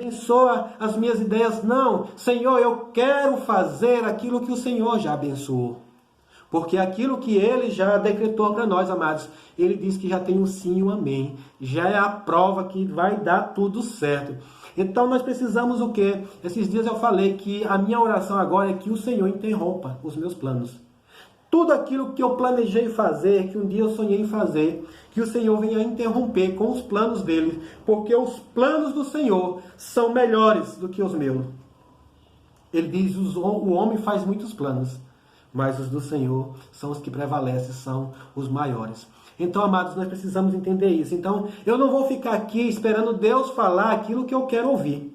abençoa as minhas ideias. Não, Senhor, eu quero fazer aquilo que o Senhor já abençoou. Porque aquilo que Ele já decretou para nós, amados, Ele diz que já tem um sim e um amém. Já é a prova que vai dar tudo certo. Então nós precisamos o quê? Esses dias eu falei que a minha oração agora é que o Senhor interrompa os meus planos. Tudo aquilo que eu planejei fazer, que um dia eu sonhei em fazer, que o Senhor venha interromper com os planos dele, porque os planos do Senhor são melhores do que os meus. Ele diz, o homem faz muitos planos, mas os do Senhor são os que prevalecem, são os maiores. Então, amados, nós precisamos entender isso. Então, eu não vou ficar aqui esperando Deus falar aquilo que eu quero ouvir.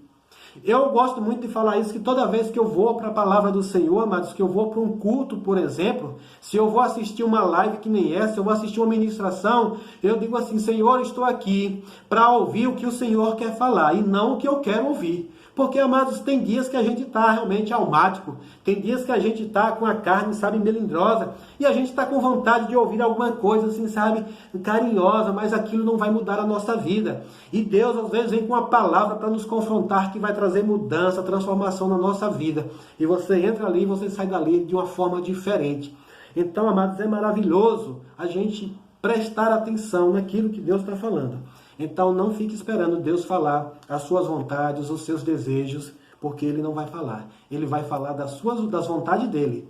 Eu gosto muito de falar isso, que toda vez que eu vou para a palavra do Senhor, amados, que eu vou para um culto, por exemplo, se eu vou assistir uma live que nem essa, eu vou assistir uma ministração, eu digo assim, Senhor, estou aqui para ouvir o que o Senhor quer falar e não o que eu quero ouvir. Porque, amados, tem dias que a gente está realmente almático, tem dias que a gente está com a carne, sabe, melindrosa, e a gente está com vontade de ouvir alguma coisa, assim, sabe, carinhosa, mas aquilo não vai mudar a nossa vida. E Deus, às vezes, vem com uma palavra para nos confrontar, que vai trazer mudança, transformação na nossa vida. E você entra ali e você sai dali de uma forma diferente. Então, amados, é maravilhoso a gente prestar atenção naquilo que Deus está falando. Então não fique esperando Deus falar as suas vontades, os seus desejos, porque Ele não vai falar. Ele vai falar das vontades dEle.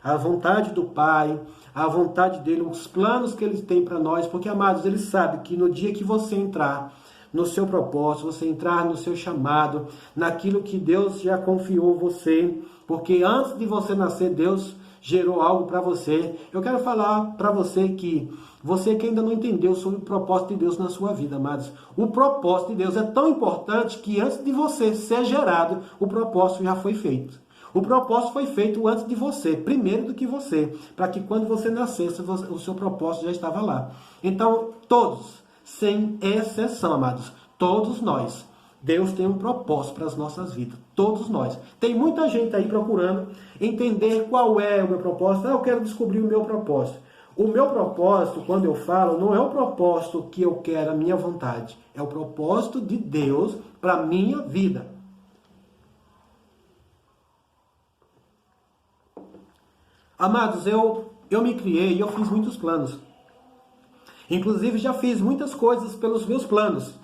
A vontade do Pai, a vontade dEle, os planos que Ele tem para nós. Porque, amados, Ele sabe que no dia que você entrar no seu propósito, você entrar no seu chamado, naquilo que Deus já confiou você, porque antes de você nascer, Deus gerou algo para você. Eu quero falar para você que ainda não entendeu sobre o propósito de Deus na sua vida, amados. O propósito de Deus é tão importante que antes de você ser gerado, o propósito já foi feito. O propósito foi feito antes de você, primeiro do que você, para que quando você nascesse, o seu propósito já estava lá. Então, todos, sem exceção, amados, todos nós, Deus tem um propósito para as nossas vidas. Todos nós. Tem muita gente aí procurando entender qual é o meu propósito. Eu quero descobrir o meu propósito. O meu propósito, quando eu falo, não é o propósito que eu quero, a minha vontade. É o propósito de Deus para a minha vida. Amados, eu me criei e eu fiz muitos planos. Inclusive, já fiz muitas coisas pelos meus planos.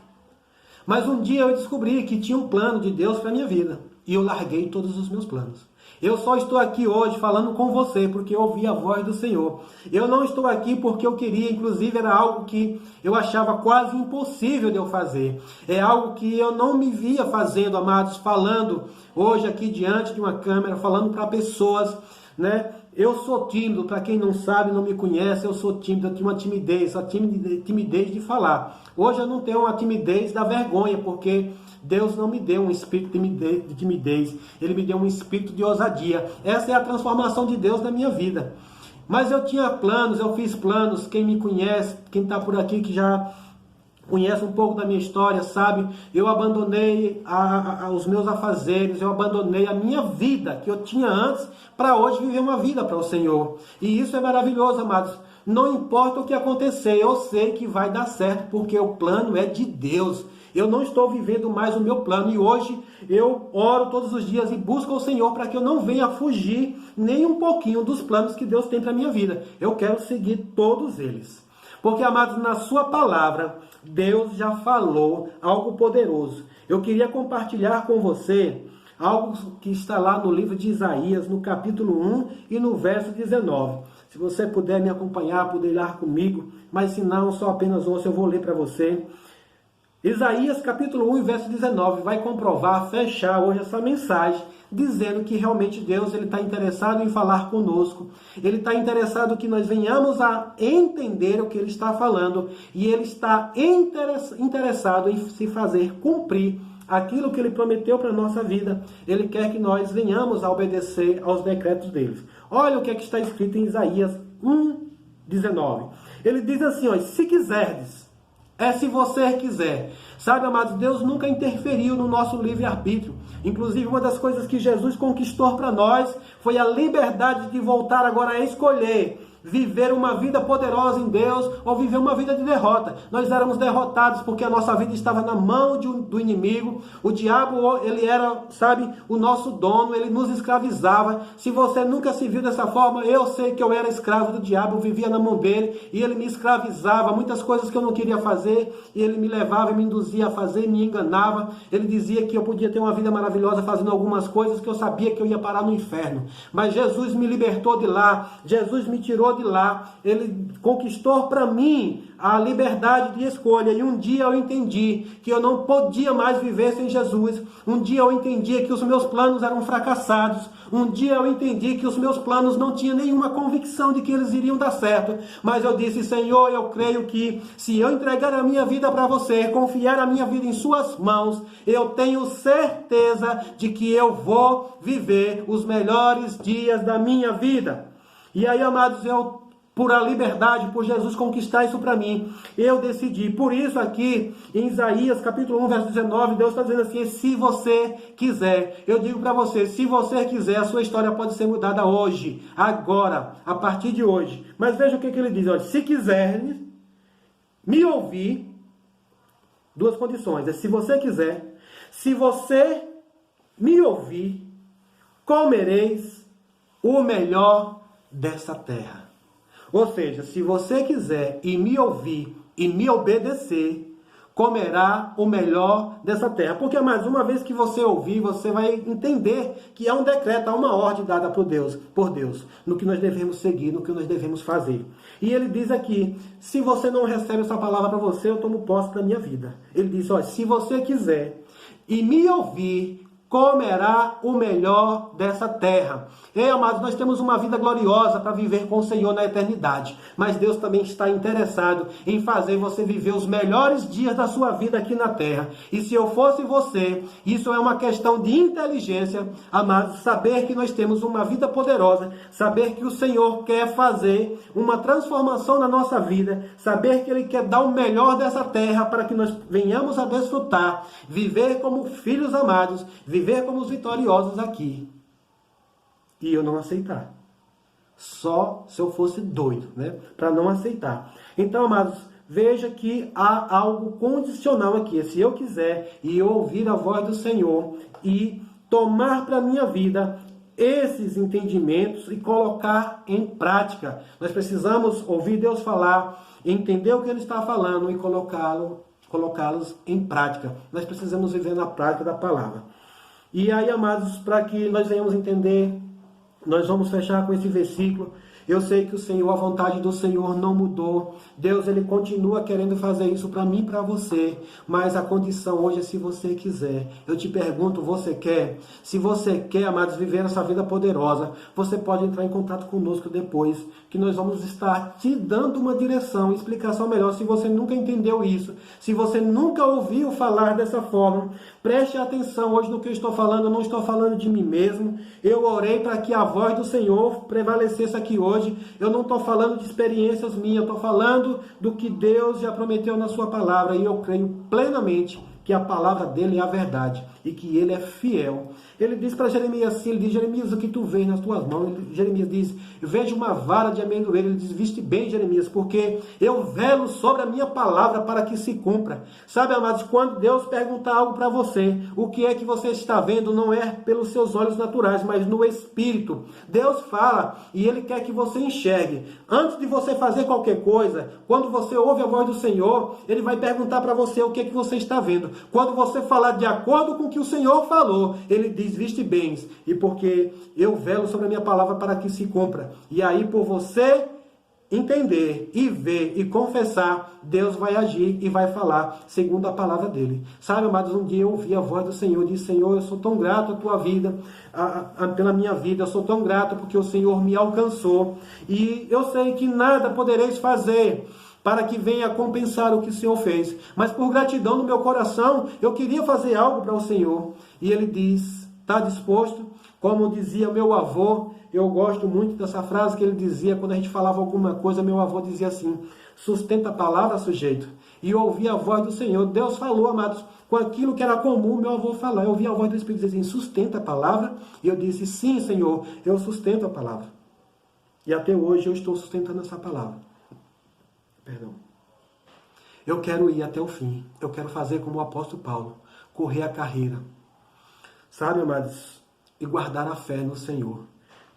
Mas um dia eu descobri que tinha um plano de Deus para a minha vida. E eu larguei todos os meus planos. Eu só estou aqui hoje falando com você porque eu ouvi a voz do Senhor. Eu não estou aqui porque eu queria, inclusive era algo que eu achava quase impossível de eu fazer. É algo que eu não me via fazendo, amados, falando hoje aqui diante de uma câmera, falando para pessoas, né? Eu sou tímido, para quem não sabe, não me conhece, eu sou tímido, eu tenho uma timidez, a timidez de falar. Hoje eu não tenho uma timidez da vergonha, porque Deus não me deu um espírito de timidez, Ele me deu um espírito de ousadia. Essa é a transformação de Deus na minha vida. Mas eu tinha planos, eu fiz planos, quem me conhece, quem está por aqui que já conhece um pouco da minha história, sabe? Eu abandonei os meus afazeres, eu abandonei a minha vida que eu tinha antes para hoje viver uma vida para o Senhor. E isso é maravilhoso, amados. Não importa o que acontecer, eu sei que vai dar certo, porque o plano é de Deus. Eu não estou vivendo mais o meu plano e hoje eu oro todos os dias e busco o Senhor para que eu não venha fugir nem um pouquinho dos planos que Deus tem para a minha vida. Eu quero seguir todos eles. Porque, amados, na sua palavra, Deus já falou algo poderoso. Eu queria compartilhar com você algo que está lá no livro de Isaías, no capítulo 1 e no verso 19. Se você puder me acompanhar, poder ler comigo, mas se não, só apenas ouça, eu vou ler para você. Isaías capítulo 1 e verso 19 vai comprovar, fechar hoje essa mensagem, dizendo que realmente Deus está interessado em falar conosco. Ele está interessado que nós venhamos a entender o que Ele está falando. E Ele está interessado em se fazer cumprir aquilo que Ele prometeu para a nossa vida. Ele quer que nós venhamos a obedecer aos decretos dele. Olha o que está escrito em Isaías 1:19. Ele diz assim, ó, se quiserdes, se você quiser. Sabe, amados, Deus nunca interferiu no nosso livre-arbítrio. Inclusive, uma das coisas que Jesus conquistou para nós foi a liberdade de voltar agora a escolher viver uma vida poderosa em Deus ou viver uma vida de derrota. Nós éramos derrotados porque a nossa vida estava na mão do inimigo. O diabo, ele era, sabe, o nosso dono, ele nos escravizava. Se você nunca se viu dessa forma, eu sei que eu era escravo do diabo, eu vivia na mão dele e ele me escravizava. Muitas coisas que eu não queria fazer e ele me levava e me induzia a fazer, me enganava. Ele dizia que eu podia ter uma vida maravilhosa fazendo algumas coisas que eu sabia que eu ia parar no inferno. Mas Jesus me libertou de lá, Jesus me tirou de lá, ele conquistou para mim a liberdade de escolha. E um dia eu entendi que eu não podia mais viver sem Jesus. Um dia eu entendi que os meus planos eram fracassados. Um dia eu entendi que os meus planos não tinham nenhuma convicção de que eles iriam dar certo. Mas eu disse: Senhor, eu creio que se eu entregar a minha vida para você, confiar a minha vida em suas mãos, eu tenho certeza de que eu vou viver os melhores dias da minha vida. E aí, amados, por a liberdade, por Jesus conquistar isso para mim, eu decidi. Por isso aqui, em Isaías capítulo 1, verso 19, Deus está dizendo assim: se você quiser, eu digo para você, se você quiser, a sua história pode ser mudada hoje, agora, a partir de hoje. Mas veja o que ele diz: olha, se quiser me ouvir, duas condições, se você quiser, se você me ouvir, comereis o melhor dessa terra. Ou seja, se você quiser e me ouvir e me obedecer, comerá o melhor dessa terra. Porque, mais uma vez que você ouvir, você vai entender que há um decreto, há uma ordem dada por Deus, no que nós devemos seguir, no que nós devemos fazer. E ele diz aqui: se você não recebe essa palavra para você, eu tomo posse da minha vida. Ele diz: olha, se você quiser e me ouvir, comerá o melhor dessa terra. Ei, amados, nós temos uma vida gloriosa para viver com o Senhor na eternidade. Mas Deus também está interessado em fazer você viver os melhores dias da sua vida aqui na terra. E se eu fosse você, isso é uma questão de inteligência, amados, saber que nós temos uma vida poderosa, saber que o Senhor quer fazer uma transformação na nossa vida, saber que Ele quer dar o melhor dessa terra para que nós venhamos a desfrutar, viver como filhos amados, viver como os vitoriosos aqui. E eu não aceitar. Só se eu fosse doido, né? Para não aceitar. Então, amados, veja que há algo condicional aqui. Se eu quiser e eu ouvir a voz do Senhor e tomar para a minha vida esses entendimentos e colocar em prática. Nós precisamos ouvir Deus falar, entender o que Ele está falando e colocá-los em prática. Nós precisamos viver na prática da palavra. E aí, amados, para que nós venhamos entender, nós vamos fechar com esse versículo. Eu sei que o Senhor, a vontade do Senhor não mudou. Deus, Ele continua querendo fazer isso para mim e para você. Mas a condição hoje é se você quiser. Eu te pergunto, você quer? Se você quer, amados, viver essa vida poderosa, você pode entrar em contato conosco depois, que nós vamos estar te dando uma direção, explicação melhor. Se você nunca entendeu isso, se você nunca ouviu falar dessa forma, preste atenção hoje no que eu estou falando. Eu não estou falando de mim mesmo. Eu orei para que a voz do Senhor prevalecesse aqui hoje. Eu não estou falando de experiências minhas, eu estou falando do que Deus já prometeu na sua palavra. E eu creio plenamente que a palavra dele é a verdade e que ele é fiel. Ele diz para Jeremias assim, ele diz: Jeremias, o que tu vês nas tuas mãos? Jeremias diz: vejo uma vara de amendoeira. Ele diz: viste bem, Jeremias, porque eu velo sobre a minha palavra para que se cumpra. Sabe, amados, quando Deus perguntar algo para você, o que é que você está vendo não é pelos seus olhos naturais, mas no Espírito. Deus fala e Ele quer que você enxergue. Antes de você fazer qualquer coisa, quando você ouve a voz do Senhor, Ele vai perguntar para você o que é que você está vendo. Quando você falar de acordo com o que o Senhor falou, Ele diz: viste bens, e porque eu velo sobre a minha palavra para que se cumpra. E aí, por você entender e ver e confessar, Deus vai agir e vai falar segundo a palavra dele. Sabe, amados, um dia eu ouvi a voz do Senhor e disse: Senhor, eu sou tão grato à tua vida, pela minha vida, eu sou tão grato porque o Senhor me alcançou, e eu sei que nada podereis fazer para que venha compensar o que o Senhor fez. Mas por gratidão no meu coração, eu queria fazer algo para o Senhor. E ele diz: está disposto? Como dizia meu avô, eu gosto muito dessa frase que ele dizia, quando a gente falava alguma coisa, meu avô dizia assim: sustenta a palavra, sujeito. E eu ouvi a voz do Senhor. Deus falou, amados, com aquilo que era comum meu avô falar. Eu ouvi a voz do Espírito dizer assim: sustenta a palavra. E eu disse: sim, Senhor, eu sustento a palavra. E até hoje eu estou sustentando essa palavra. Perdão. Eu quero ir até o fim. Eu quero fazer como o apóstolo Paulo. Correr a carreira. Sabe, amados? E guardar a fé no Senhor.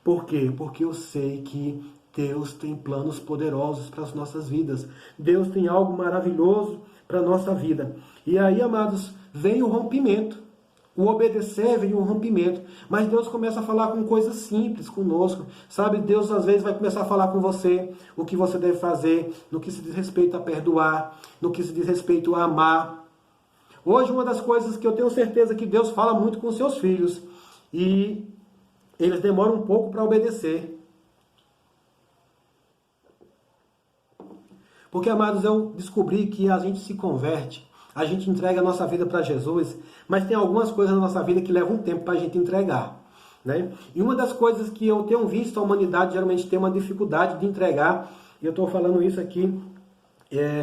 Por quê? Porque eu sei que Deus tem planos poderosos para as nossas vidas. Deus tem algo maravilhoso para a nossa vida. E aí, amados, vem o rompimento. O obedecer vem um rompimento. Mas Deus começa a falar com coisas simples conosco. Sabe, Deus às vezes vai começar a falar com você o que você deve fazer, no que se diz respeito a perdoar, no que se diz respeito a amar. Hoje, uma das coisas que eu tenho certeza que Deus fala muito com seus filhos. E eles demoram um pouco para obedecer. Porque, amados, eu descobri que a gente se converte, a gente entrega a nossa vida para Jesus, mas tem algumas coisas na nossa vida que levam um tempo para a gente entregar. Né? E uma das coisas que eu tenho visto a humanidade geralmente tem uma dificuldade de entregar, e eu estou falando isso aqui,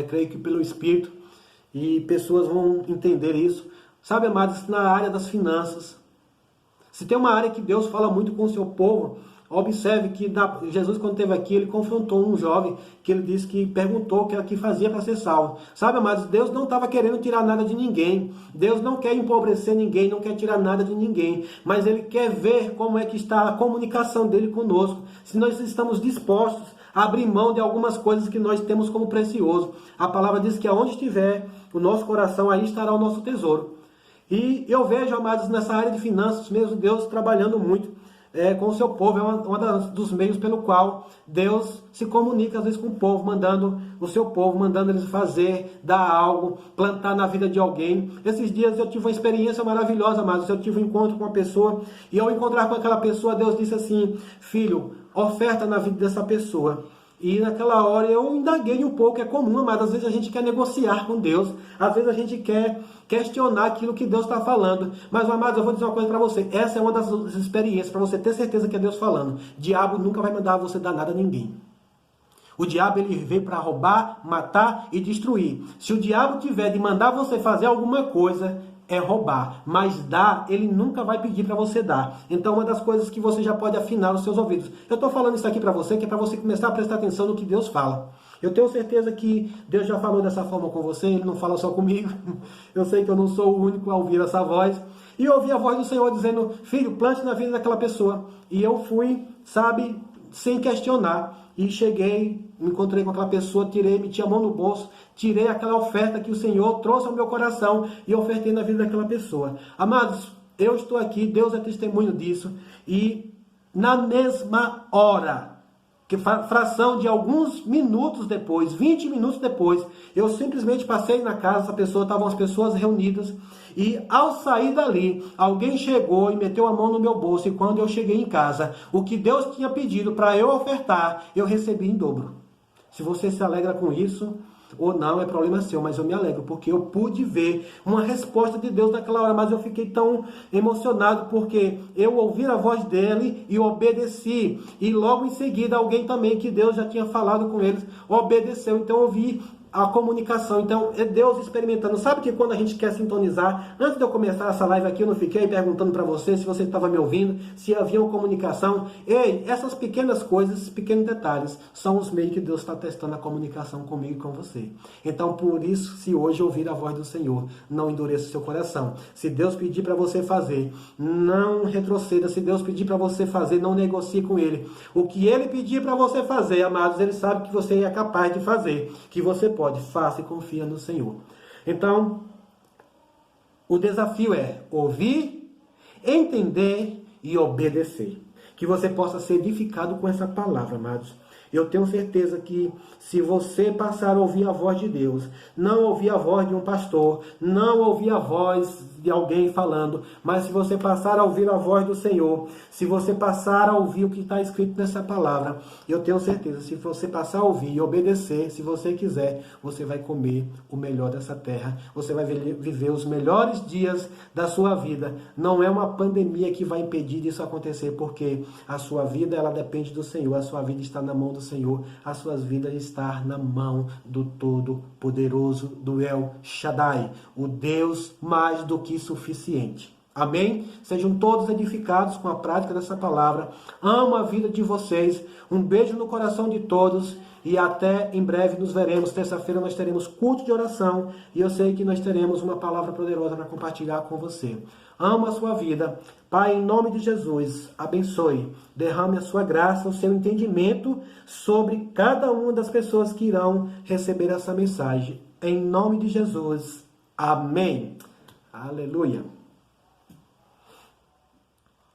creio que pelo Espírito, e pessoas vão entender isso. Sabe, amados, na área das finanças, se tem uma área que Deus fala muito com o seu povo, observe que Jesus, quando esteve aqui, ele confrontou um jovem que ele disse que perguntou o que fazia para ser salvo. Sabe, amados, Deus não estava querendo tirar nada de ninguém. Deus não quer empobrecer ninguém, não quer tirar nada de ninguém. Mas ele quer ver como é que está a comunicação dele conosco. Se nós estamos dispostos a abrir mão de algumas coisas que nós temos como precioso. A palavra diz que aonde estiver o nosso coração, aí estará o nosso tesouro. E eu vejo, amados, nessa área de finanças mesmo, Deus trabalhando muito com o seu povo. É um dos meios pelo qual Deus se comunica às vezes com o povo, mandando o seu povo, mandando eles fazer, dar algo, plantar na vida de alguém. Esses dias eu tive uma experiência maravilhosa, amados. Eu tive um encontro com uma pessoa, e ao encontrar com aquela pessoa, Deus disse assim: filho, oferta na vida dessa pessoa. E naquela hora eu indaguei um pouco. É comum, mas às vezes a gente quer negociar com Deus, às vezes a gente quer questionar aquilo que Deus está falando. Mas, amados, eu vou dizer uma coisa para você. Essa é uma das experiências, para você ter certeza que é Deus falando. O diabo nunca vai mandar você dar nada a ninguém. O diabo, ele veio para roubar, matar e destruir. Se o diabo tiver de mandar você fazer alguma coisa, é roubar. Mas dar, ele nunca vai pedir para você dar. Então, uma das coisas que você já pode afinar os seus ouvidos. Eu estou falando isso aqui para você, que é para você começar a prestar atenção no que Deus fala. Eu tenho certeza que Deus já falou dessa forma com você, Ele não fala só comigo. Eu sei que eu não sou o único a ouvir essa voz. E eu ouvi a voz do Senhor dizendo: filho, plante na vida daquela pessoa. E eu fui, sabe, sem questionar. E cheguei, me encontrei com aquela pessoa, meti a mão no bolso, tirei aquela oferta que o Senhor trouxe ao meu coração e ofertei na vida daquela pessoa. Amados, eu estou aqui, Deus é testemunho disso. E na mesma hora, que fração de alguns minutos depois, 20 minutos depois, eu simplesmente passei na casa dessa pessoa, estavam as pessoas reunidas, e ao sair dali, alguém chegou e meteu a mão no meu bolso, e quando eu cheguei em casa, o que Deus tinha pedido para eu ofertar, eu recebi em dobro. Se você se alegra com isso ou não, é problema seu, mas eu me alegro, porque eu pude ver uma resposta de Deus naquela hora, mas eu fiquei tão emocionado, porque eu ouvi a voz dele e obedeci, e logo em seguida alguém também, que Deus já tinha falado com eles, obedeceu. Então eu ouvi a comunicação. Então é Deus experimentando. Sabe que quando a gente quer sintonizar, antes de eu começar essa live aqui, eu não fiquei perguntando para você se você estava me ouvindo, se havia uma comunicação. Ei, essas pequenas coisas, esses pequenos detalhes, são os meios que Deus está testando a comunicação comigo e com você. Então, por isso, se hoje ouvir a voz do Senhor, não endureça o seu coração. Se Deus pedir para você fazer, não retroceda. Se Deus pedir para você fazer, não negocie com Ele. O que Ele pedir para você fazer, amados, Ele sabe que você é capaz de fazer, que você pode. Faça e confia no Senhor. Então, o desafio é ouvir, entender e obedecer. Que você possa ser edificado com essa palavra, amados. Eu tenho certeza que se você passar a ouvir a voz de Deus, não ouvir a voz de um pastor, não ouvir a voz de alguém falando, mas se você passar a ouvir a voz do Senhor, se você passar a ouvir o que está escrito nessa palavra, eu tenho certeza, se você passar a ouvir e obedecer, se você quiser, você vai comer o melhor dessa terra, você vai viver os melhores dias da sua vida. Não é uma pandemia que vai impedir disso acontecer, porque a sua vida, ela depende do Senhor, a sua vida está na mão do Senhor, a sua vida está na mão do Todo-Poderoso, do El Shaddai, o Deus mais do que suficiente. Amém? Sejam todos edificados com a prática dessa palavra. Amo a vida de vocês. Um beijo no coração de todos. E até em breve nos veremos. Terça-feira nós teremos culto de oração. E eu sei que nós teremos uma palavra poderosa para compartilhar com você. Amo a sua vida. Pai, em nome de Jesus, abençoe. Derrame a sua graça, o seu entendimento sobre cada uma das pessoas que irão receber essa mensagem. Em nome de Jesus. Amém. Aleluia.